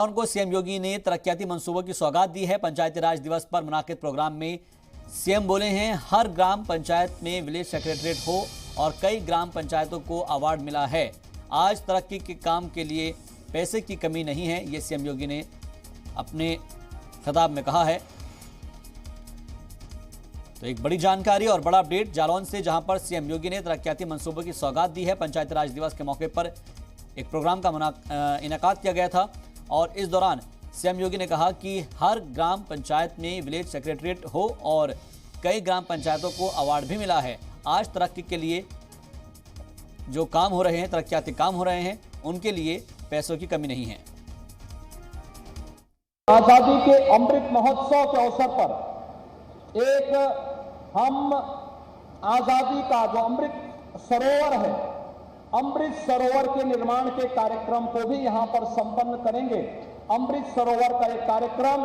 उनको सीएम योगी ने तरक्याती मंसूबों की सौगात दी है। पंचायती राज दिवस पर मुनाकिद प्रोग्राम में सीएम बोले हैं, हर ग्राम पंचायत में विलेज सेक्रेटरीट हो और कई ग्राम पंचायतों को अवार्ड मिला है। आज तरक्की के काम के लिए पैसे की कमी नहीं है, ये सीएम योगी ने अपने खिताब में कहा है। तो एक बड़ी जानकारी और बड़ा अपडेट जालौन से, जहां पर सीएम योगी ने तरक्याती मंसूबों की सौगात दी है। पंचायती राज दिवस के मौके पर एक प्रोग्राम का इनेकाद किया गया था और इस दौरान सीएम योगी ने कहा कि हर ग्राम पंचायत में विलेज सेक्रेटरीट हो और कई ग्राम पंचायतों को अवार्ड भी मिला है। आज तरक्की के लिए जो काम हो रहे हैं, तरक्याती काम हो रहे हैं, उनके लिए पैसों की कमी नहीं है। आजादी के अमृत महोत्सव के अवसर पर एक हम आजादी का जो अमृत सरोवर है, अमृत सरोवर के निर्माण के कार्यक्रम को भी यहां पर संपन्न करेंगे। अमृत सरोवर का एक कार्यक्रम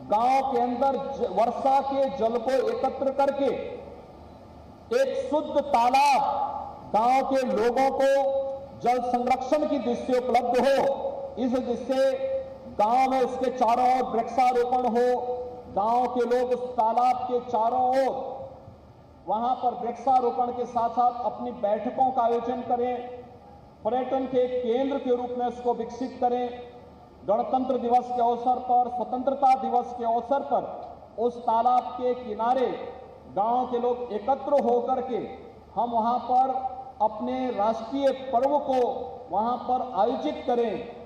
गांव के अंदर वर्षा के जल को एकत्र करके एक शुद्ध तालाब गांव के लोगों को जल संरक्षण की दृष्टि उपलब्ध हो, इस दृष्टि से गांव में उसके चारों ओर वृक्षारोपण हो, गांव के लोग उस तालाब के चारों ओर वहां पर वृक्षारोपण के साथ साथ अपनी बैठकों का आयोजन करें, पर्यटन के केंद्र के रूप में उसको विकसित करें। गणतंत्र दिवस के अवसर पर, स्वतंत्रता दिवस के अवसर पर उस तालाब के किनारे गांव के लोग एकत्र होकर के हम वहां पर अपने राष्ट्रीय पर्व को वहां पर आयोजित करें।